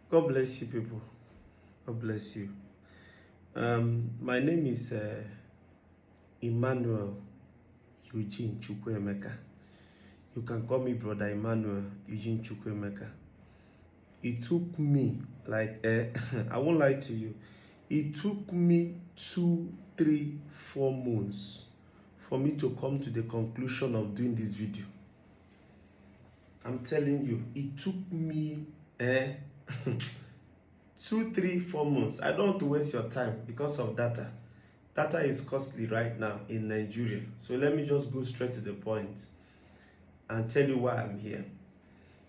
God bless you, people. God bless you. My name is Emmanuel Eugene Chukwuemeka. You can call me Brother Emmanuel Eugene Chukwuemeka. It took me I won't lie to you. It took me 2, 3, 4 months for me to come to the conclusion of doing this video. I'm telling you, it took me 2, 3, 4 months. I don't want to waste your time because of data. Data is costly right now in Nigeria. So let me just go straight to the point and tell you why I'm here.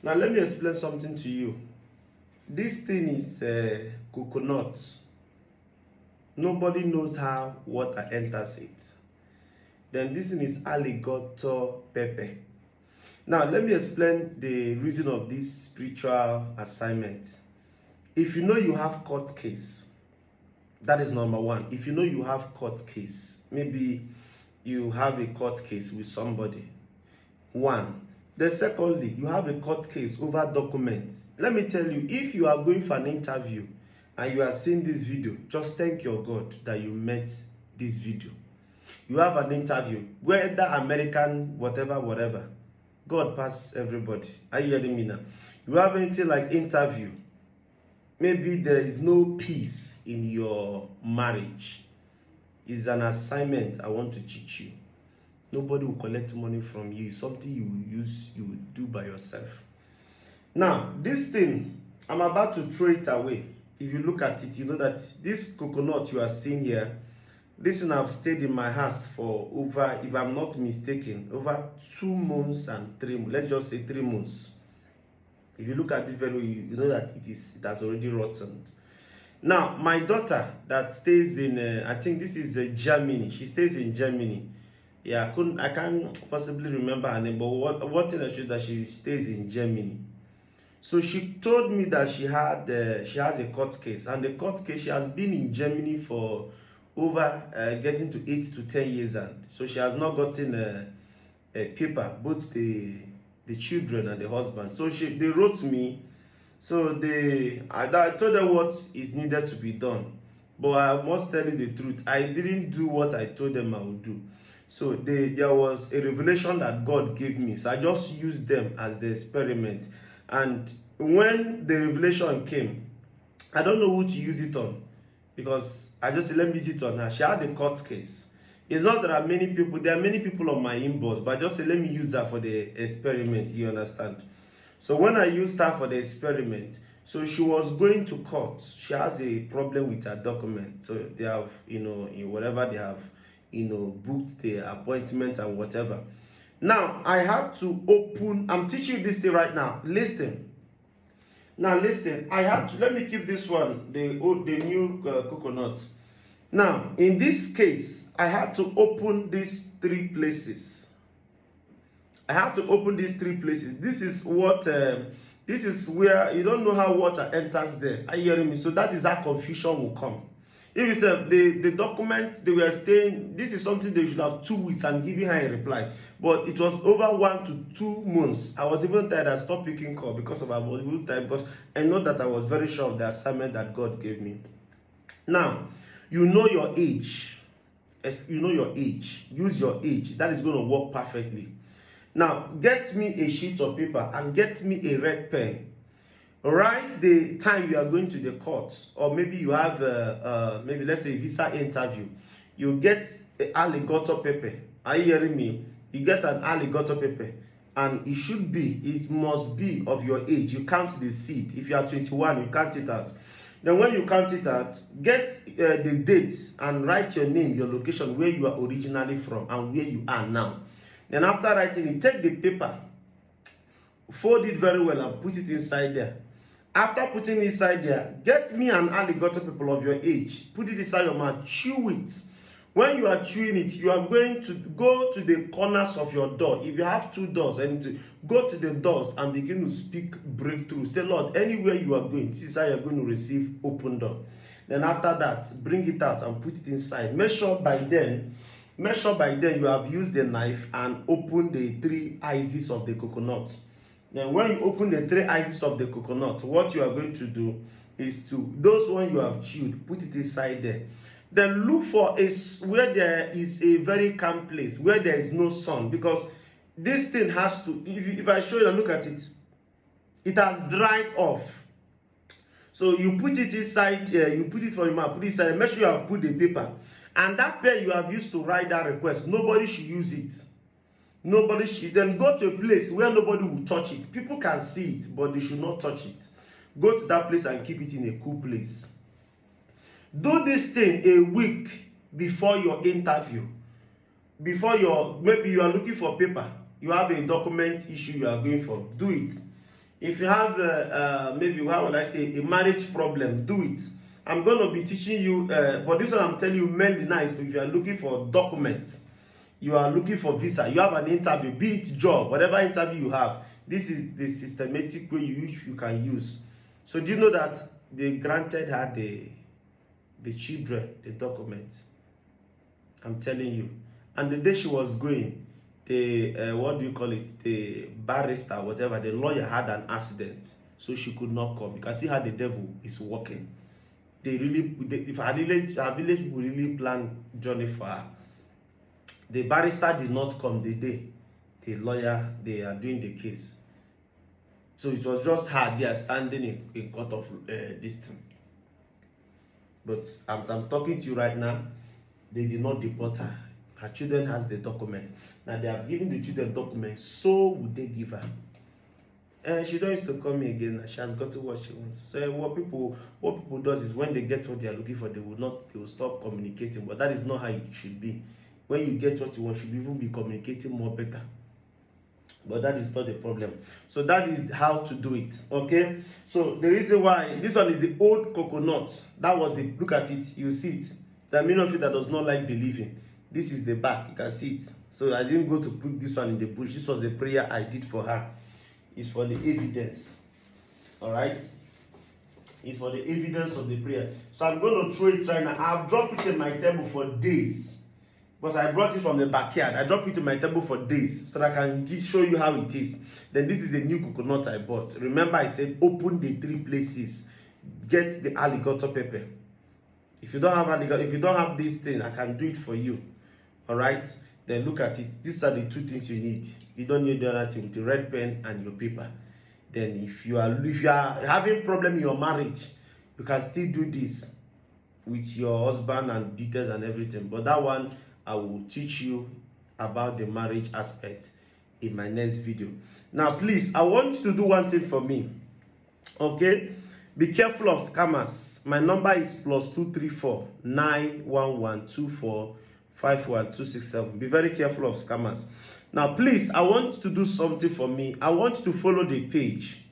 Now let me explain something to you. This thing is coconut. Nobody knows how water enters it. Then this thing is alligator pepper. Now let me explain the reason of this spiritual assignment. If you know you have court case, that is number one. If you know you have court case, maybe you have a court case with somebody. One. Then secondly, you have a court case over documents. Let me tell you, if you are going for an interview and you are seeing this video, just thank your God that you met this video. You have an interview, whether American, whatever. God pass everybody. Are you hearing me now? You have anything like interview. Maybe there is no peace in your marriage. It's an assignment I want to teach you. Nobody will collect money from you. It's something you do by yourself. Now, this thing, I'm about to throw it away. If you look at it, you know that this coconut you are seeing here, this one I've stayed in my house for over, if I'm not mistaken, over 2 months and 3 months. Let's just say 3 months. If you look at it very well, you know that it has already rotten. Now, my daughter that stays in, I think this is Germany. She stays in Germany. Yeah, I can't possibly remember her name, but what thing is that she stays in Germany. So she told me that she has a court case, and the court case, she has been in Germany for over getting to 8 to 10 years, and so she has not gotten a paper, both the children and the husband. So they wrote me. So I told them what is needed to be done, but I must tell you the truth, I didn't do what I told them I would do. So there was a revelation that God gave me, so I just used them as the experiment. And when the revelation came, I don't know who to use it on, because I just said, let me use it on her. She had a court case. It's not that there are many people on my inbox, but I just said, let me use that for the experiment, you understand? So when I used her for the experiment, so she was going to court. She has a problem with her document. So they have, whatever they have, booked the appointment and whatever. Now, I had to open, I'm teaching you this thing right now. Listen. Now, listen. I had to, let me keep this one, the new coconut. Now, in this case, I had to open these 3 places. I have to open these 3 places. This is what, this is where you don't know how water enters there. Are you hearing me? So that is how confusion will come. If you say the document they were staying, this is something they should have 2 weeks and giving her a reply. But it was over 1 to 2 months. I was even tired. I stopped picking call because of I was even tired, because I know that I was very sure of the assignment that God gave me. Now, you know your age. You know your age. Use your age. That is going to work perfectly. Now, get me a sheet of paper and get me a red pen. Write the time you are going to the court, or maybe you have, maybe let's say visa interview. You get an alligator pepper. Are you hearing me? You get an alligator pepper, and it must be of your age. You count the seed. If you are 21, you count it out. Then when you count it out, get the dates and write your name, your location, where you are originally from and where you are now. Then after writing it, take the paper, fold it very well and put it inside there. After putting it inside there, get me an alligator pepper of your age. Put it inside your mouth, chew it. When you are chewing it, you are going to go to the corners of your door. If you have 2 doors, go to the doors and begin to speak breakthrough. Say, Lord, anywhere you are going, this is how you are going to receive open door. Then after that, bring it out and put it inside. Make sure by then you have used the knife and opened the 3 eyes of the coconut. Then when you open the 3 eyes of the coconut, what you are going to do is to, those one you have chewed, put it inside there. Then look for where there is a very calm place, where there is no sun, because this thing has to, if I show you and look at it, it has dried off. So you put it inside, you put it for your mouth, put it inside, make sure you have put the paper. And that pen you have used to write that request, nobody should use it. Nobody should. Then go to a place where nobody will touch it. People can see it, but they should not touch it. Go to that place and keep it in a cool place. Do this thing a week before your interview. Before maybe you are looking for paper, you have a document issue you are going for, do it. If you have maybe, how would I say, a marriage problem, do it. I'm going to be teaching you, but this one I'm telling you mainly now is if you are looking for documents, you are looking for visa, you have an interview, be it job, whatever interview you have, this is the systematic way you can use. So do you know that they granted her the children the documents? I'm telling you. And the day she was going, the what do you call it, the barrister, whatever, the lawyer had an accident, so she could not come. You can see how the devil is working. If her village people really plan journey for her. The barrister did not come the day the lawyer, they are doing the case. So it was just her there standing in court of this thing. But as I'm talking to you right now, they did not deport her. Her children has the document. Now they have given the children documents, so would they give her? She don't used to call me again. She has got to what she wants. So what people does is when they get what they are looking for, they will stop communicating. But that is not how it should be. When you get what you want, you should even be communicating more better. But that is not the problem. So that is how to do it. Okay. So the reason why this one is the old coconut. That was the, look at it. You see it. There are many of you that does not like believing. This is the back. You can see it. So I didn't go to put this one in the bush. This was a prayer I did for her. It's for the evidence. All right. It's for the evidence of the prayer. So I'm going to throw it right now. I've dropped it in my table for days. Because I brought it from the backyard. I dropped it in my table for days so that I can show you how it is. Then this is a new coconut I bought. Remember I said open the 3 places. Get the alligator pepper. If you don't have alligator, if you don't have this thing, I can do it for you. Alright? Then look at it. These are the 2 things you need. You don't need the other thing with the red pen and your paper. Then if you are having problem in your marriage, you can still do this with your husband and details and everything. But that one I will teach you about the marriage aspect in my next video. Now, please, I want you to do one thing for me. Okay? Be careful of scammers. My number is +234 911 24 51267. Be very careful of scammers. Now, please, I want you to do something for me. I want you to follow the page.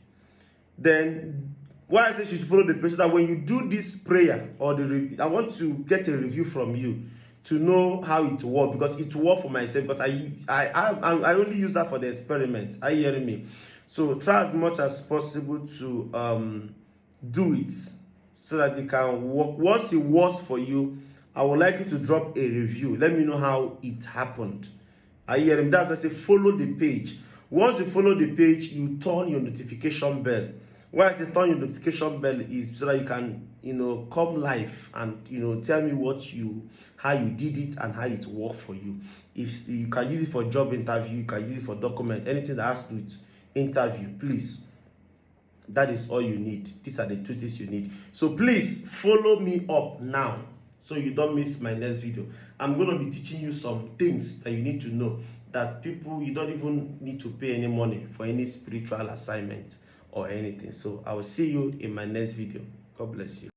Then, why I say you should follow the page, so that when you do this prayer or the review, I want to get a review from you to know how it works, because it works for myself, because I only use that for the experiment. Are you hearing me? So try as much as possible to do it so that it can work. Once it works for you, I would like you to drop a review. Let me know how it happened. Are you hearing me? That's why I say follow the page. Once you follow the page, you turn your notification bell. Why I say turn your notification bell is so that you can, come live and, tell me how you did it and how it worked for you. If you can use it for job interview, you can use it for document, anything that has to do with interview, please. That is all you need. These are the 2 things you need. So please follow me up now so you don't miss my next video. I'm going to be teaching you some things that you need to know, that you don't even need to pay any money for any spiritual assignment or anything. So I will see you in my next video. God bless you.